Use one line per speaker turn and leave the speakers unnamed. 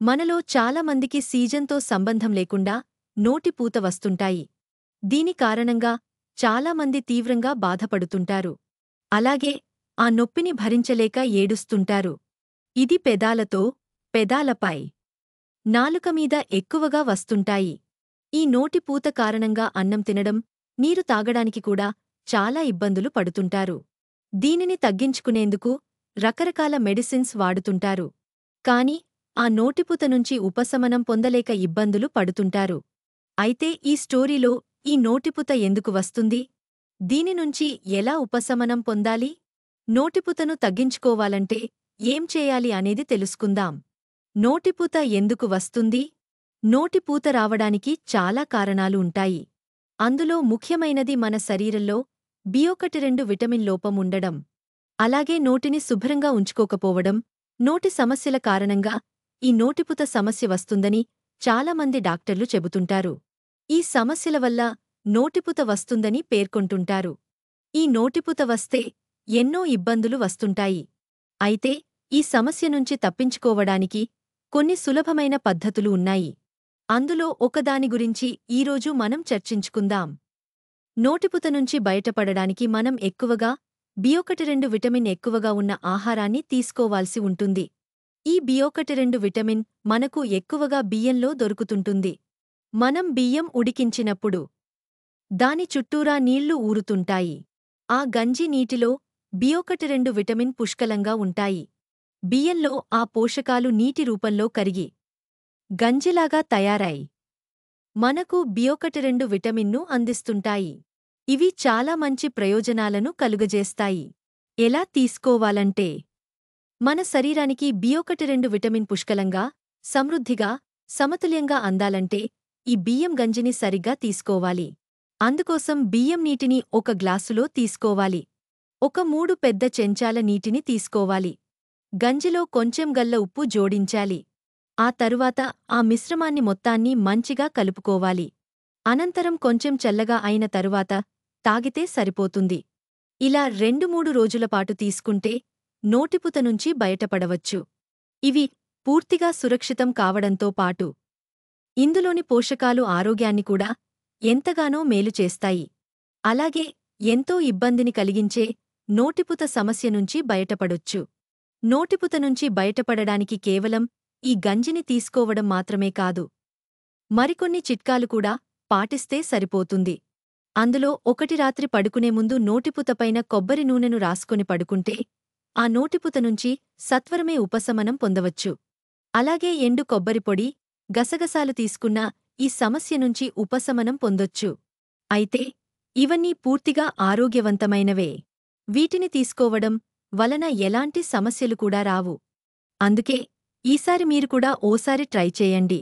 మనలో చాలా మందికి సీజన్తో సంబంధం లేకుండా నోటిపూత వస్తుంటాయి. దీని కారణంగా చాలామంది తీవ్రంగా బాధపడుతుంటారు. అలాగే ఆ నొప్పిని భరించలేక ఏడుస్తుంటారు. ఇది పెదాలతో, పెదాలపై, నాలుక మీద ఎక్కువగా వస్తుంటాయి. ఈ నోటిపూత కారణంగా అన్నం తినడం, నీరు తాగడానికి కూడా చాలా ఇబ్బందులు పడుతుంటారు. దీనిని తగ్గించుకునేందుకు రకరకాల మెడిసిన్స్ వాడుతుంటారు. కాని ఆ నోటిపూత నుంచి ఉపశమనం పొందలేక ఇబ్బందులు పడుతుంటారు. అయితే ఈ స్టోరీలో ఈ నోటిపూత ఎందుకు వస్తుంది? దీని నుంచి ఎలా ఉపశమనం పొందాలి? నోటిపూతను తగ్గించుకోవాలంటే ఏం చేయాలి అనేది తెలుసుకుందాం. నోటిపూత ఎందుకు వస్తుంది? నోటిపూత రావడానికి చాలా కారణాలు ఉంటాయి. అందులో ముఖ్యమైనది మన శరీరంలో B12 విటమిన్ లోపం ఉండడం. అలాగే నోటిని శుభ్రంగా ఉంచుకోకపోవడం. నోటి సమస్యల కారణంగా ఈ నోటిపూత సమస్య వస్తుందని చాలామంది డాక్టర్లు చెబుతుంటారు. ఈ సమస్యల వల్ల నోటిపూత వస్తుందని పేర్కొంటుంటారు. ఈ నోటిపూత వస్తే ఎన్నో ఇబ్బందులు వస్తుంటాయి. అయితే ఈ సమస్య నుంచి తప్పించుకోవడానికి కొన్ని సులభమైన పద్ధతులు ఉన్నాయి. అందులో ఒకదాని గురించి ఈరోజు మనం చర్చించుకుందాం. నోటిపూత నుంచి బయటపడడానికి మనం ఎక్కువగా B12 విటమిన్ ఎక్కువగా ఉన్న ఆహారాన్ని తీసుకోవాల్సి ఉంటుంది. ఈ B12 విటమిన్ మనకు ఎక్కువగా బియ్యంలో దొరుకుతుంటుంది. మనం బియ్యం ఉడికించినప్పుడు దాని చుట్టూరా నీళ్లు ఊరుతుంటాయి. ఆ గంజి నీటిలో B12 విటమిన్ పుష్కలంగా ఉంటాయి. బియ్యంలో ఆ పోషకాలు నీటి రూపంలో కరిగి గంజిలాగా తయారై మనకు B12 విటమిన్ను అందిస్తుంటాయి. ఇవి చాలా మంచి ప్రయోజనాలను కలుగజేస్తాయి. ఎలా తీసుకోవాలంటే, మన శరీరానికి B12 విటమిన్ పుష్కలంగా, సమృద్ధిగా, సమతుల్యంగా అందాలంటే ఈ బియ్యం గంజిని సరిగ్గా తీసుకోవాలి. అందుకోసం బియ్యం నీటిని ఒక గ్లాసులో తీసుకోవాలి. ఒక 3 పెద్ద చెంచాల నీటిని తీసుకోవాలి. గంజిలో కొంచెం గల్ల ఉప్పు జోడించాలి. ఆ తరువాత ఆ మిశ్రమాన్ని మొత్తాన్ని మంచిగా కలుపుకోవాలి. అనంతరం కొంచెం చల్లగా అయిన తరువాత తాగితే సరిపోతుంది. ఇలా 2-3 రోజులపాటు తీసుకుంటే నోటిపూత నుంచి బయటపడవచ్చు. ఇవి పూర్తిగా సురక్షితం కావడంతో పాటు ఇందులోని పోషకాలు ఆరోగ్యాన్ని కూడా ఎంతగానో మేలు చేస్తాయి. అలాగే ఎంతో ఇబ్బందిని కలిగించే నోటిపూత సమస్య నుంచి బయటపడొచ్చు. నోటిపూత నుంచి బయటపడడానికి కేవలం ఈ గంజిని తీసుకోవడం మాత్రమే కాదు, మరికొన్ని చిట్కాలు కూడా పాటిస్తే సరిపోతుంది. అందులో ఒకటి, రాత్రి పడుకునే ముందు నోటిపూతపైన కొబ్బరి నూనెను రాసుకొని పడుకుంటే ఆ నోటిపూత నుంచి సత్వరమే ఉపశమనం పొందవచ్చు. అలాగే ఎండు కొబ్బరి పొడి, గసగసాలు తీసుకున్నా ఈ సమస్య నుంచి ఉపశమనం పొందొచ్చు. అయితే ఇవన్నీ పూర్తిగా ఆరోగ్యవంతమైనవే. వీటిని తీసుకోవడం వలన ఎలాంటి సమస్యలు కూడా రావు. అందుకే ఈసారి మీరు కూడా ఓసారి ట్రై చేయండి.